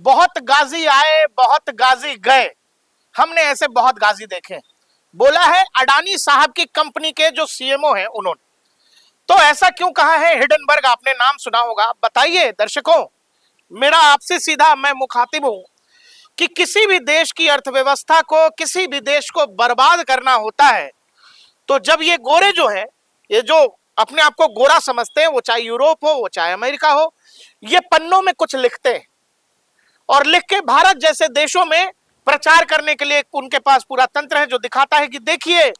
बहुत गाजी आए बहुत गाजी गए, हमने ऐसे बहुत गाजी देखे। बोला है अडानी साहब की कंपनी के जो सीएमओ हैं उन्होंने। तो ऐसा क्यों कहा है हिडनबर्ग? आपने नाम सुना होगा, बताइए दर्शकों। मेरा आपसे सीधा मैं मुखातिब हूं कि किसी भी देश की अर्थव्यवस्था को, किसी भी देश को बर्बाद करना होता है तो जब ये गोरे जो है, ये जो अपने आप को गोरा समझते हैं, वो चाहे यूरोप हो वो चाहे अमेरिका हो, ये पन्नों में कुछ लिखते हैं और लिख के भारत जैसे देशों में प्रचार करने के लिए उनके पास पूरा तंत्र है जो दिखाता है कि देखिए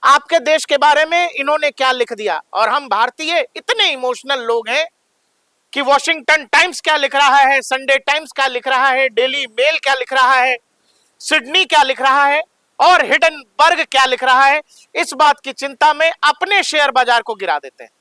आपके देश के बारे में इन्होंने क्या लिख दिया। और हम भारतीय इतने इमोशनल लोग हैं कि वॉशिंगटन टाइम्स क्या लिख रहा है, संडे टाइम्स क्या लिख रहा है, डेली मेल क्या लिख रहा है, सिडनी क्या लिख रहा है और हिडनबर्ग क्या लिख रहा है, इस बात की चिंता में अपने शेयर बाजार को गिरा देते हैं।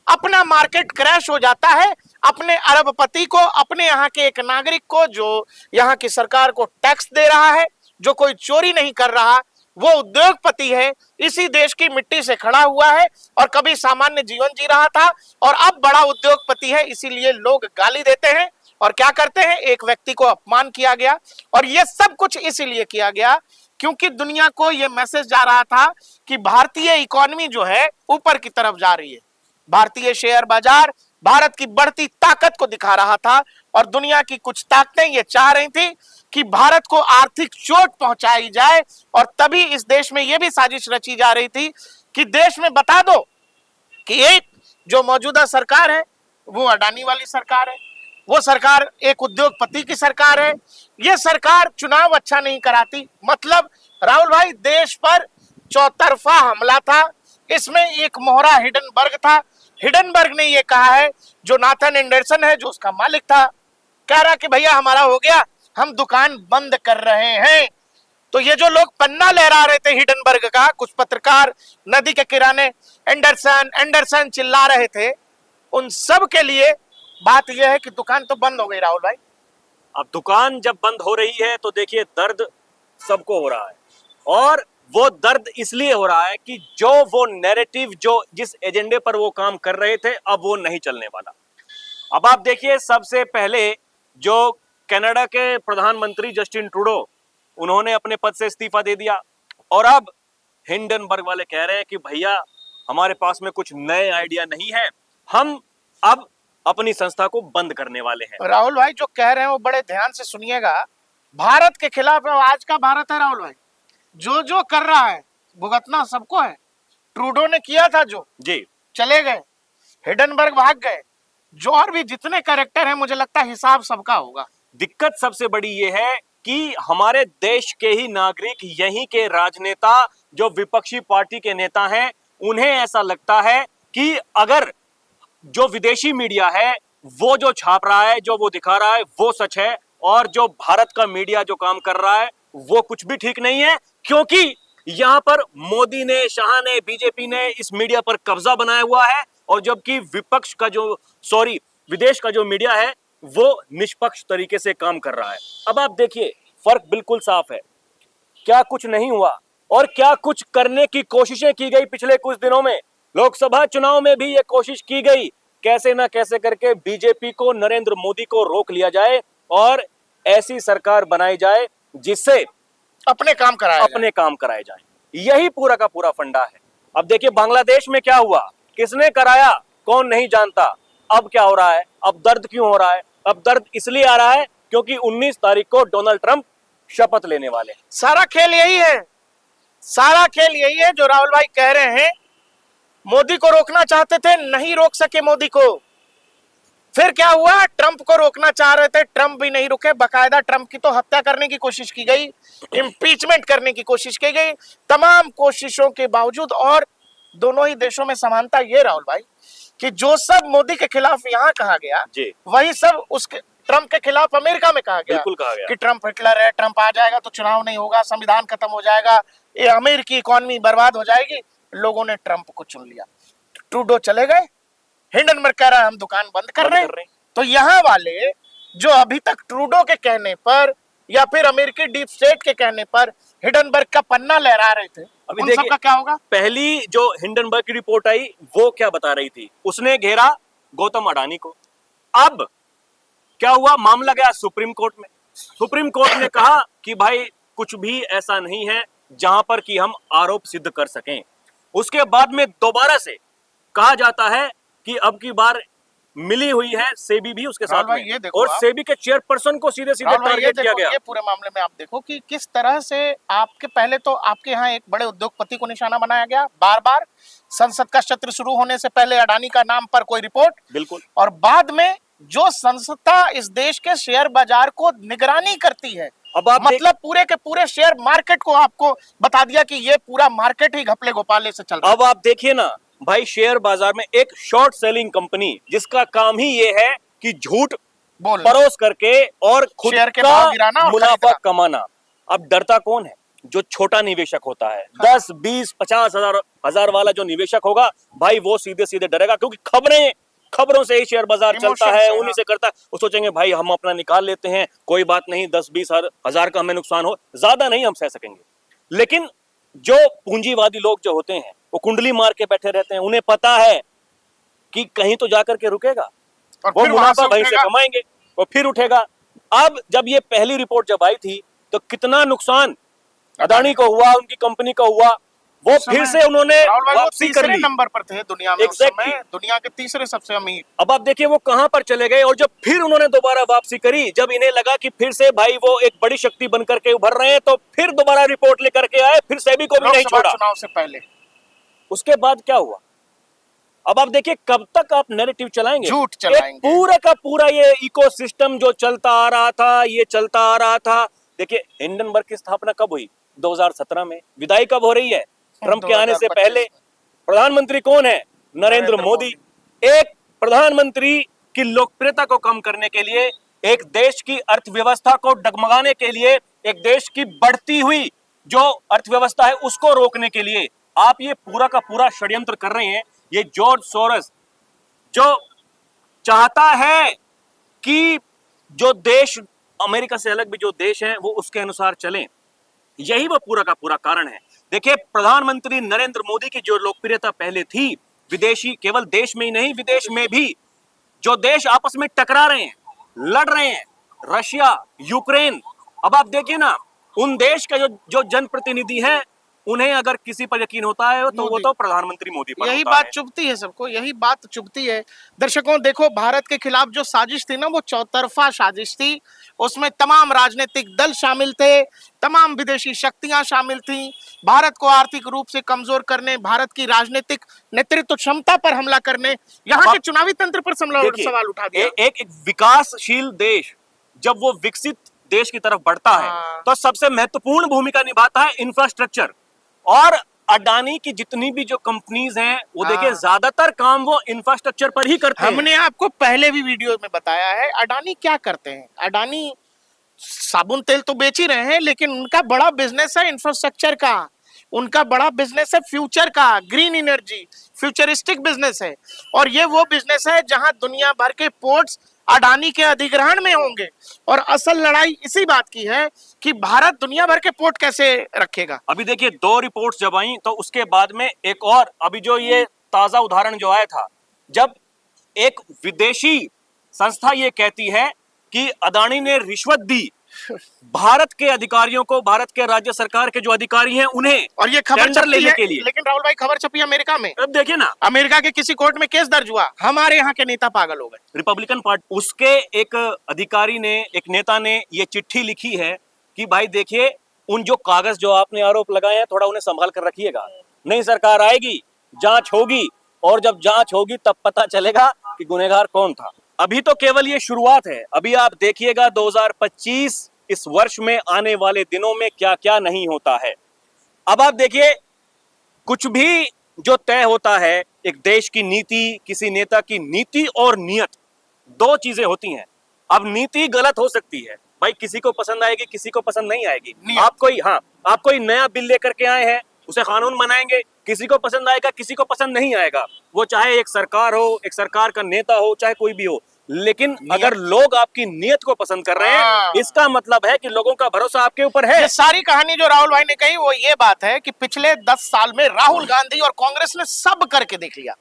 अपना मार्केट क्रैश हो जाता है, अपने अरबपति को, अपने यहाँ के एक नागरिक को जो यहाँ की सरकार को टैक्स दे रहा है, जो कोई चोरी नहीं कर रहा, वो उद्योगपति है, इसी देश की मिट्टी से खड़ा हुआ है और कभी सामान्य जीवन जी रहा था और अब बड़ा उद्योगपति है, इसीलिए लोग गाली देते हैं और क्या करते हैं, एक व्यक्ति को अपमान किया गया। और ये सब कुछ इसीलिए किया गया क्योंकि दुनिया को यह मैसेज जा रहा था कि भारतीय इकोनॉमी जो है ऊपर की तरफ जा रही है। भारतीय शेयर बाजार भारत की बढ़ती ताकत को दिखा रहा था और दुनिया की कुछ ताकतें ये चाह रही थी कि भारत को आर्थिक चोट पहुंचाई जाए और तभी इस देश में यह भी साजिश रची जा रही थी कि देश में बता दो कि एक जो मौजूदा सरकार है वो अडानी वाली सरकार है, वो सरकार एक उद्योगपति की सरकार है, ये सरकार चुनाव अच्छा नहीं कराती। मतलब राहुल भाई, देश पर चौतरफा हमला था, इसमें एक मोहरा हिडनबर्ग था। हिडनबर्ग ने ये कहा है, जो नाथन एंडरसन है जो उसका मालिक था, कह रहा कि भैया हमारा हो गया, हम दुकान बंद कर रहे हैं। तो ये जो लोग पन्ना लहरा रहे थे हिडनबर्ग का, कुछ पत्रकार नदी के किनारे एंडरसन एंडरसन चिल्ला रहे थे, उन सब के लिए बात यह है कि दुकान तो बंद हो गई राहुल भाई। अब दुकान जब बंद हो रही है तो देखिए दर्द सबको हो रहा है और वो दर्द इसलिए हो रहा है कि जो वो नैरेटिव जो जिस एजेंडे पर वो काम कर रहे थे अब वो नहीं चलने वाला। अब आप देखिए, सबसे पहले जो कनाडा के प्रधानमंत्री जस्टिन ट्रूडो, उन्होंने अपने पद से इस्तीफा दे दिया और अब हिंडनबर्ग वाले कह रहे हैं कि भैया हमारे पास में कुछ नए आइडिया नहीं है, हम अब अपनी संस्था को बंद करने वाले हैं। राहुल भाई जो कह रहे हैं वो बड़े ध्यान से सुनिएगा। भारत के खिलाफ आज का भारत है राहुल भाई, जो जो कर रहा है भुगतना सबको है। ट्रूडो ने किया था जो जी, चले गए, हिडनबर्ग भाग गए, जो और भी जितने कैरेक्टर हैं मुझे लगता है हिसाब सबका होगा। दिक्कत सबसे बड़ी ये है कि हमारे देश के ही नागरिक, यहीं के राजनेता जो विपक्षी पार्टी के नेता हैं, उन्हें ऐसा लगता है कि अगर जो विदेशी मीडिया है वो जो छाप रहा है, जो वो दिखा रहा है वो सच है और जो भारत का मीडिया जो काम कर रहा है वो कुछ भी ठीक नहीं है, क्योंकि यहां पर मोदी ने, शाह ने, बीजेपी ने इस मीडिया पर कब्जा बनाया हुआ है और जबकि विपक्ष का जो विदेश का जो मीडिया है वो निष्पक्ष तरीके से काम कर रहा है। अब आप देखिए फर्क बिल्कुल साफ है, क्या कुछ नहीं हुआ और क्या कुछ करने की कोशिशें की गई। पिछले कुछ दिनों में लोकसभा चुनाव में भी ये कोशिश की गई, कैसे ना कैसे करके बीजेपी को, नरेंद्र मोदी को रोक लिया जाए और ऐसी सरकार बनाई जाए जिससे अपने काम कराए जाए। यही पूरा का पूरा फंडा है। अब देखिए बांग्लादेश में क्या हुआ, किसने कराया कौन नहीं जानता। अब क्या हो रहा है, अब दर्द क्यों हो रहा है? अब दर्द इसलिए आ रहा है क्योंकि 19 तारीख को डोनाल्ड ट्रंप शपथ लेने वाले हैं। सारा खेल यही है, सारा खेल यही है जो राहुल भाई कह रहे हैं। मोदी को रोकना चाहते थे, नहीं रोक सके मोदी को। फिर क्या हुआ, ट्रंप को रोकना चाह रहे थे, ट्रंप भी नहीं रुके, बकायदा ट्रंप की तो हत्या करने की कोशिश की गई, इम्पीचमेंट करने की कोशिश की गई। तमाम कोशिशों के बावजूद, और दोनों ही देशों में समानता ये राहुल भाई कि जो सब मोदी के खिलाफ यहाँ कहा गया वही सब उसके ट्रंप के खिलाफ अमेरिका में कहा गया। बिल्कुल कहा गया कि ट्रंप हिटलर है, ट्रंप आ जाएगा तो चुनाव नहीं होगा, संविधान खत्म हो जाएगा, ये अमेरिकी इकोनॉमी बर्बाद हो जाएगी। लोगों ने ट्रंप को चुन लिया, ट्रूडो चले गए, हिंडनबर्ग कह रहा है हम दुकान बंद कर रहे हैं। तो यहाँ वाले जो अभी तक ट्रूडो के कहने पर या फिर अमेरिकी डीप स्टेट के कहने पर हिंडनबर्ग का पन्ना लहरा रहे थे, अभी उन सबका क्या होगा? पहली जो हिंडनबर्ग की रिपोर्ट आई वो क्या बता रही थी, उसने घेरा गौतम अडानी को। अब क्या हुआ, मामला गया सुप्रीम कोर्ट में। सुप्रीम कोर्ट ने कहा कि भाई कुछ भी ऐसा नहीं है जहां पर कि हम आरोप सिद्ध कर सकें। उसके बाद में दोबारा से कहा जाता है कि अब की बार मिली हुई है सेबी भी उसके साथ भाई, में, ये देखो और आप। सेबी के चेयरपर्सन को सीधे सीधे राहुल भाई, ये टारगेट किया देखो, गया। ये पूरे मामले में आप देखो कि किस तरह से आपके पहले तो आपके यहाँ एक बड़े उद्योगपति को निशाना बनाया गया बार बार, संसद का सत्र शुरू होने से पहले अडानी का नाम पर कोई रिपोर्ट, बिल्कुल। और बाद में जो संस्था इस देश के शेयर बाजार को निगरानी करती है, अब आप मतलब पूरे के पूरे शेयर मार्केट को आपको बता दिया कि ये पूरा मार्केट ही घपले गोपाले से चल रहा है। अब आप देखिए ना भाई, शेयर बाजार में एक शॉर्ट सेलिंग कंपनी जिसका काम ही ये है कि झूठ बोल परोस करके और खुद शेयर के का भाव गिराना और मुनाफा खरीदना। कमाना। अब डरता कौन है? जो छोटा निवेशक होता है, 10, 20, 50 हजार वाला जो निवेशक होगा भाई, वो सीधे सीधे डरेगा, क्योंकि खबरों से ही शेयर बाजार चलता Emotion है, से, उन्हीं से करता है। वो सोचेंगे भाई हम अपना निकाल लेते हैं, कोई बात नहीं, 10-20 हजार का हमें नुकसान हो, ज्यादा नहीं हम सह सकेंगे। लेकिन जो पूंजीवादी लोग जो होते हैं वो कुंडली मार के बैठे रहते हैं, उन्हें पता है कि कहीं तो जाकर के रुकेगा, और वो फिर वहां मुनाफा से वहीं से उठेगा। कमाएंगे, वो फिर उठेगा। अब जब ये पहली रिपोर्ट जब आई थी तो कितना नुकसान अदानी को हुआ, उनकी कंपनी को हुआ, वो उस फिर समय से उन्होंने राहुल भाई वो वापसी कर तीसरे ली। नंबर पर थे दुनिया में, उस Exactly. समय दुनिया के तीसरे सबसे अमीर। अब आप देखिए वो कहां पर चले गए, और जब फिर उन्होंने दोबारा वापसी करी, जब इन्हें लगा कि फिर से भाई वो एक बड़ी शक्ति बनकर के उभर रहे हैं, तो फिर दोबारा रिपोर्ट लेकर के आए, फिर सेबी को भी नहीं लोकसभा छोड़ा। चुनाव से पहले उसके बाद क्या हुआ? अब आप देखिए कब तक आप नैरेटिव चलाएंगे, झूठ एक चलाएंगे। पूरा का पूरा ये इकोसिस्टम जो चलता आ रहा था, ये चलता आ रहा था। देखिए हिंडनबर्ग की स्थापना कब हुई? 2017 में। विदाई कब हो रही है? ट्रंप के आने से 2025 पहले। प्रधानमंत्री कौन है? नरेंद्र मोदी। एक प्रधानमंत्री की लोकप्रियता को कम करने के लिए, एक देश की अर्थव्यवस्था को डगमगाने के लिए, एक देश की बढ़ती हुई जो अर्थव्यवस्था है उसको रोकने के लिए आप ये पूरा का पूरा षड्यंत्र कर रहे हैं। ये जॉर्ज सोरोस जो चाहता है कि जो देश अमेरिका से अलग भी जो देश हैं वो उसके अनुसार चलें, यही वो पूरा का पूरा कारण है। देखिए प्रधानमंत्री नरेंद्र मोदी की जो लोकप्रियता पहले थी, विदेशी केवल देश में ही नहीं विदेश में भी जो देश आपस में टकरा रहे हैं, लड़ रहे हैं, रशिया, यूक्रेन, अब आप देखिए ना उन देश का जो जनप्रतिनिधि है, उन्हें अगर किसी पर यकीन होता है तो वो तो प्रधानमंत्री मोदी पर यही होता बात है। चुभती है सबको, यही बात चुभती है। दर्शकों देखो, भारत के खिलाफ जो साजिश थी ना, वो चौतरफा साजिश थी। उसमें तमाम राजनीतिक दल शामिल थे, तमाम विदेशी शक्तियां शामिल थीं। भारत को आर्थिक रूप से कमजोर करने, भारत की राजनीतिक नेतृत्व क्षमता पर हमला करने, यहाँ के चुनावी तंत्र पर सवाल उठा दिया। एक विकासशील देश जब वो विकसित देश की तरफ बढ़ता है तो सबसे महत्वपूर्ण भूमिका निभाता है इंफ्रास्ट्रक्चर। और अडानी की जितनी भी जो कंपनीज हैं वो देखिए ज्यादातर काम वो इंफ्रास्ट्रक्चर पर ही करते हैं। हमने आपको पहले भी वीडियो में बताया है अडानी क्या करते हैं। अडानी साबुन तेल तो बेच ही रहे हैं, लेकिन उनका बड़ा बिजनेस है इंफ्रास्ट्रक्चर का, उनका बड़ा बिजनेस है फ्यूचर का, ग्रीन एनर्जी, फ्यूचरिस्टिक बिजनेस है। और ये वो बिजनेस है जहां दुनिया भर के पोर्ट्स अडानी के अधिग्रहण में होंगे। और असल लड़ाई इसी बात की है कि भारत दुनिया भर के पोर्ट कैसे रखेगा। अभी देखिए 2 रिपोर्ट्स जब आई तो उसके बाद में एक और अभी जो ये ताजा उदाहरण जो आया था, जब एक विदेशी संस्था ये कहती है कि अडानी ने रिश्वत दी भारत के अधिकारियों को, भारत के राज्य सरकार के जो अधिकारी हैं उन्हें, और ये खबर टेंडर छपी लेने है, के लिए। लेकिन राहुल भाई खबर छपी अमेरिका में। अब देखिए ना अमेरिका के किसी कोर्ट में केस दर्ज हुआ, हमारे यहाँ के नेता पागल हो गए। रिपब्लिकन पार्टी उसके एक अधिकारी ने, एक नेता ने ये चिट्ठी लिखी है कि भाई देखिए उन जो कागज जो आपने आरोप लगाए हैं थोड़ा उन्हें संभाल कर रखिएगा, नई सरकार आएगी, जांच होगी, और जब जांच होगी तब पता चलेगा कि गुनहगार कौन था। अभी तो केवल ये शुरुआत है, अभी आप देखिएगा 2025 इस वर्ष में आने वाले दिनों में क्या क्या नहीं होता है। अब आप देखिए कुछ भी जो तय होता है, एक देश की नीति, किसी नेता की नीति और नियत 2 चीजें होती हैं। अब नीति गलत हो सकती है भाई, किसी को पसंद आएगी, किसी को पसंद नहीं आएगी। आप कोई नया बिल लेकर के आए हैं, उसे कानून बनाएंगे, किसी को पसंद आएगा, किसी को पसंद नहीं आएगा, वो चाहे एक सरकार हो, एक सरकार का नेता हो, चाहे कोई भी हो। लेकिन अगर लोग आपकी नियत को पसंद कर रहे हैं, इसका मतलब है कि लोगों का भरोसा आपके ऊपर है। ये सारी कहानी जो राहुल भाई ने कही वो ये बात है कि पिछले 10 साल में राहुल गांधी और कांग्रेस ने सब करके देख लिया।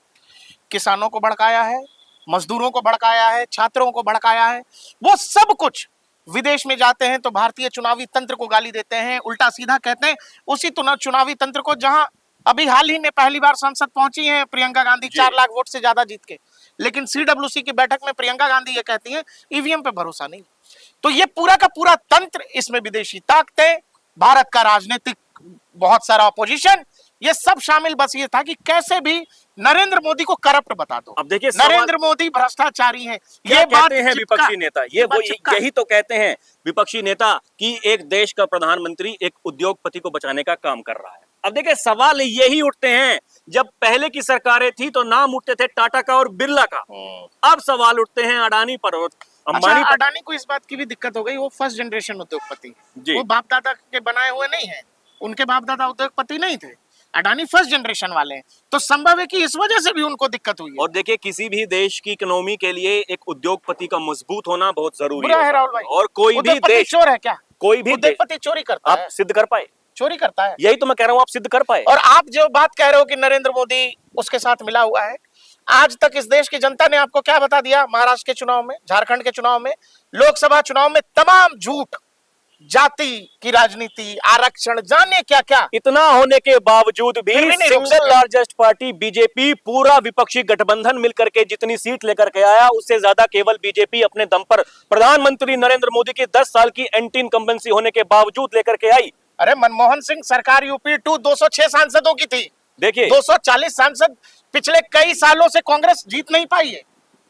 किसानों को भड़काया है, मजदूरों को भड़काया है, छात्रों को भड़काया है, वो सब कुछ विदेश में जाते हैं तो भारतीय चुनावी तंत्र को गाली देते हैं, उल्टा सीधा कहते हैं उसी चुनावी तंत्र को, जहां अभी हाल ही में पहली बार संसद पहुंची है प्रियंका गांधी 4 लाख वोट से ज्यादा जीत के, लेकिन सीडब्ल्यूसी की बैठक में प्रियंका गांधी ये कहती हैं ईवीएम पे भरोसा नहीं। तो ये पूरा का पूरा तंत्र, इसमें विदेशी ताकतें, भारत का राजनीतिक बहुत सारा अपोजिशन, ये सब शामिल। बस ये था कि कैसे भी नरेंद्र मोदी को करप्ट बता दो। अब देखिए नरेंद्र मोदी भ्रष्टाचारी हैं, ये बात कहते हैं विपक्षी नेता, यही तो कहते हैं विपक्षी नेता कि एक देश का प्रधानमंत्री एक उद्योगपति को बचाने का काम कर रहा है। अब देखिए सवाल यही उठते हैं, जब पहले की सरकारें थी तो नाम उठते थे टाटा का और बिरला का, अब सवाल उठते हैं अडानी पर और अंबानी पर। अडानी को इस बात की भी दिक्कत हो गई, वो फर्स्ट जनरेशन उद्योगपति, वो बाप दादा के बनाए हुए नहीं है, उनके बाप दादा उद्योगपति नहीं थे, अडानी फर्स्ट जनरेशन वाले हैं, तो संभव है कि इस वजह से भी उनको दिक्कत हुई है। और देखिए किसी भी देश की इकोनॉमी के लिए एक उद्योगपति का मजबूत होना बहुत जरूरी है राहुल भाई। और कोई भी देश चोर है क्या? कोई भी उद्योगपति चोरी करता है? आप सिद्ध कर पाए? चोरी करता है, यही तो मैं कह रहा हूँ, आप सिद्ध कर पाए। और आप जो बात कह रहे हो कि नरेंद्र मोदी उसके साथ मिला हुआ है, आज तक इस देश की जनता ने आपको क्या बता दिया? महाराष्ट्र के चुनाव में, झारखंड के चुनाव में, लोकसभा चुनाव में तमाम झूठ, जाति की राजनीति, आरक्षण, जाने क्या क्या। इतना होने के बावजूद भी सिंगल लार्जेस्ट पार्टी बीजेपी, पूरा विपक्षी गठबंधन मिलकर के जितनी सीट लेकर के आया, उससे ज्यादा केवल बीजेपी अपने दम पर प्रधानमंत्री नरेंद्र मोदी की 10 साल की एंटी इनकम्बेंसी होने के बावजूद लेकर के आई। अरे मनमोहन सिंह सरकार यूपी 206 सांसदों की थी, देखिए 240 सांसद पिछले कई सालों से कांग्रेस जीत नहीं पाई है,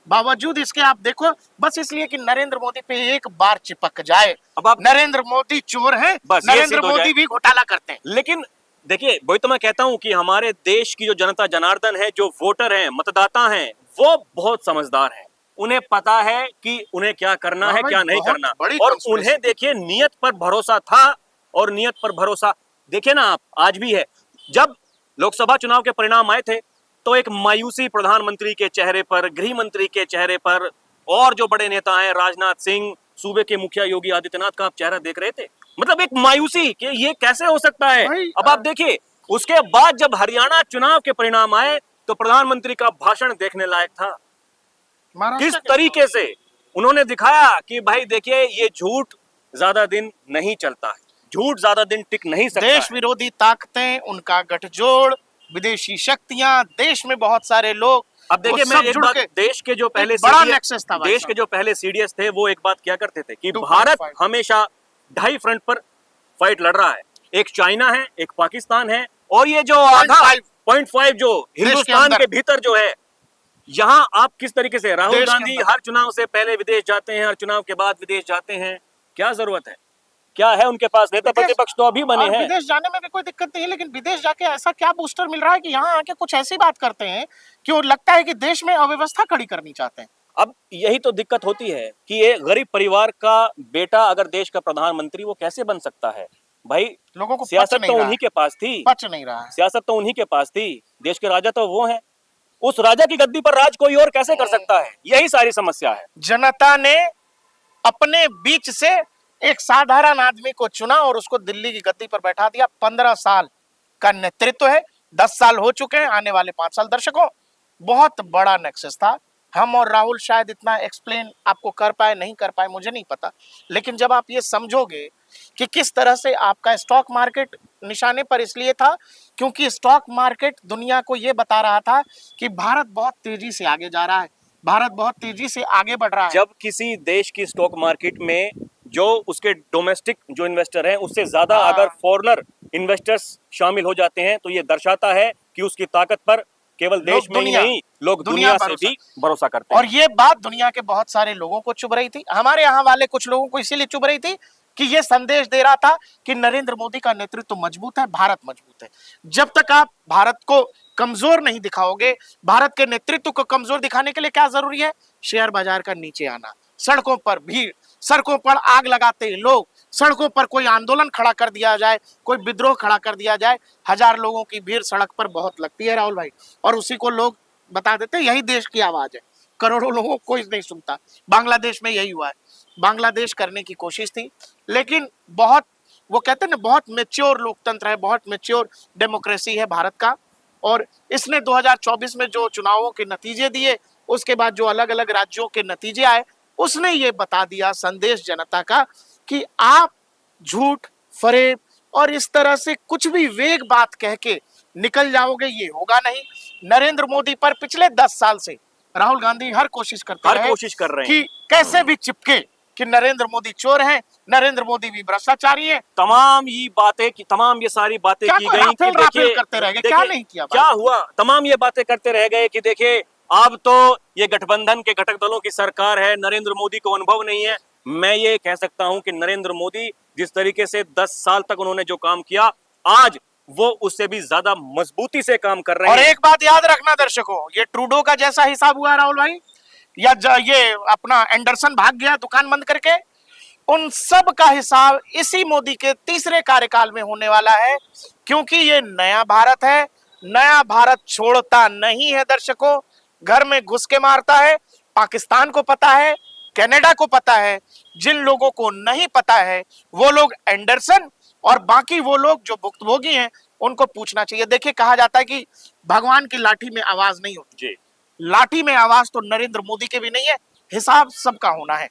बावजूद इसके आप देखो, बस इसलिए कि नरेंद्र मोदी पे एक बार चिपक जाए। अब आप नरेंद्र मोदी चोर हैं, नरेंद्र मोदी भी घोटाला करते हैं। लेकिन देखिए वही तो मैं कहता हूं कि हमारे देश की जो जनता जनार्दन है, जो वोटर हैं, मतदाता हैं, वो बहुत समझदार है, उन्हें पता है कि उन्हें क्या करना है, क्या नहीं करना, और उन्हें देखिए नियत पर भरोसा था, और नियत पर भरोसा देखिए ना आप आज भी है। जब लोकसभा चुनाव के परिणाम आए थे तो एक मायूसी प्रधानमंत्री के चेहरे पर, गृह मंत्री के चेहरे पर, और जो बड़े नेता हैं राजनाथ सिंह, सूबे के मुखिया योगी आदित्यनाथ का आप चेहरा देख रहे थे, मतलब एक मायूसी कि ये कैसे हो सकता है। अब आप देखिए उसके बाद जब हरियाणा चुनाव के परिणाम आए तो प्रधानमंत्री का भाषण देखने लायक था। किस तरीके से उन्होंने दिखाया कि भाई देखिए ये झूठ ज्यादा दिन नहीं चलता है, झूठ ज्यादा दिन टिक नहीं सकता। देश विरोधी ताकतें, उनका गठजोड़, विदेशी शक्तियां, देश में बहुत सारे लोग। अब देखिए मैं एक बात, देश के जो पहले बड़ा नेक्सस था, देश के जो पहले सीडीएस थे वो एक बात क्या करते थे कि भारत हमेशा 2.5 फ्रंट पर फाइट लड़ रहा है, एक चाइना है, एक पाकिस्तान है, और ये जो आधा 0.5 जो हिंदुस्तान के भीतर जो है, यहाँ आप किस तरीके से राहुल गांधी हर चुनाव से पहले विदेश जाते हैं, हर चुनाव के बाद विदेश जाते हैं, क्या जरूरत है, क्या है उनके पास? नेता प्रतिपक्ष तो अभी बने हैं। विदेश जाने में भी कोई दिक्कत नहीं है, लेकिन विदेश जाके ऐसा क्या बूस्टर मिल रहा है कि यहाँ आके कुछ ऐसी बात करते हैं कि वो लगता है कि देश में अव्यवस्था खड़ी करनी चाहते हैं। अब यही तो दिक्कत होती है कि एक गरीब परिवार का बेटा अगर देश का प्रधानमंत्री, वो कैसे बन सकता है? भाई लोगों को सियासत तो उन्हीं के पास थी, पच नहीं रहा है, सियासत तो उन्हीं के पास थी, देश के राजा तो वो हैं, उस राजा की गद्दी पर राज कोई और कैसे कर सकता है? यही सारी समस्या है। जनता ने अपने बीच से एक साधारण आदमी को चुना और उसको दिल्ली की गद्दी पर बैठा दिया। 15 साल का नेतृत्व है, 10 साल हो चुके हैं, आने वाले 5 साल दर्शकों, बहुत बड़ा नेक्सस था। हम और राहुल शायद इतना एक्सप्लेन आपको कर पाए, नहीं कर पाए, मुझे नहीं पता, लेकिन जब आप ये समझोगे कि किस तरह से आपका स्टॉक मार्केट निशाने पर इसलिए था क्योंकि स्टॉक मार्केट दुनिया को ये बता रहा था कि भारत बहुत तेजी से आगे जा रहा है, भारत बहुत तेजी से आगे बढ़ रहा है। जब किसी देश की स्टॉक मार्केट में जो उसके डोमेस्टिक जो इन्वेस्टर हैं उससे ज्यादा अगर फॉरेनर इन्वेस्टर्स शामिल हो जाते हैं तो ये दर्शाता है कि उसकी ताकत पर केवल देश में ही नहीं, लोग दुनिया से भी भरोसा करते हैं। और ये बात दुनिया के बहुत सारे लोगों को चुभ रही थी, हमारे यहाँ वाले कुछ लोगों को इसीलिए चुभ रही थी कि ये संदेश दे रहा था कि नरेंद्र मोदी का नेतृत्व मजबूत है, भारत मजबूत है। जब तक आप भारत को कमजोर नहीं दिखाओगे, भारत के नेतृत्व को कमजोर दिखाने के लिए क्या जरूरी है? शेयर बाजार का नीचे आना, सड़कों पर भीड़, सड़कों पर आग लगाते लोग, सड़कों पर कोई आंदोलन खड़ा कर दिया जाए, कोई विद्रोह खड़ा कर दिया जाए, 1000 लोगों की भीड़ सड़क पर बहुत लगती है राहुल भाई, और उसी को लोग बता देते हैं यही देश की आवाज है, करोड़ों लोगों को कोई नहीं सुनता। बांग्लादेश में यही हुआ है, बांग्लादेश करने की कोशिश थी, लेकिन बहुत, वो कहते हैं ना, बहुत मैच्योर लोकतंत्र है, बहुत मैच्योर डेमोक्रेसी है भारत का, और इसने 2024 में जो चुनावों के नतीजे दिए उसके बाद जो अलग अलग राज्यों के नतीजे आए, उसने ये बता दिया संदेश जनता का कि आप झूठ, फरेब और इस तरह से कुछ भी वेग बात कह के निकल जाओगे, ये होगा नहीं। नरेंद्र मोदी पर पिछले 10 साल से राहुल गांधी हर कोशिश करते रहे हैं कि कैसे भी चिपके कि नरेंद्र मोदी चोर हैं, नरेंद्र मोदी भी भ्रष्टाचारी है। तमाम ये सारी बातें की गई कि देखिए करते रह गए, क्या नहीं किया, क्या हुआ। तमाम ये बातें करते रह गए कि देखिए अब तो ये गठबंधन के घटक दलों की सरकार है, नरेंद्र मोदी को अनुभव नहीं है। मैं ये कह सकता हूं कि नरेंद्र मोदी जिस तरीके से 10 साल तक उन्होंने जो काम किया, आज वो उससे भी ज्यादा मजबूती से काम कर रहे हैं। और एक बात याद रखना दर्शकों, ये ट्रूडो का जैसा हिसाब हुआ राहुल भाई, या ये अपना एंडरसन भाग गया दुकान बंद करके, उन सब का हिसाब इसी मोदी के तीसरे कार्यकाल में होने वाला है, क्योंकि ये नया भारत है। नया भारत छोड़ता नहीं है दर्शकों, घर में घुस के मारता है। पाकिस्तान को पता है, कनाडा को पता है, जिन लोगों को नहीं पता है वो लोग एंडरसन और बाकी वो लोग जो भुक्तभोगी हैं उनको पूछना चाहिए। देखिए, कहा जाता है कि भगवान की लाठी में आवाज नहीं होती, लाठी में आवाज तो नरेंद्र मोदी के भी नहीं है, हिसाब सबका होना है।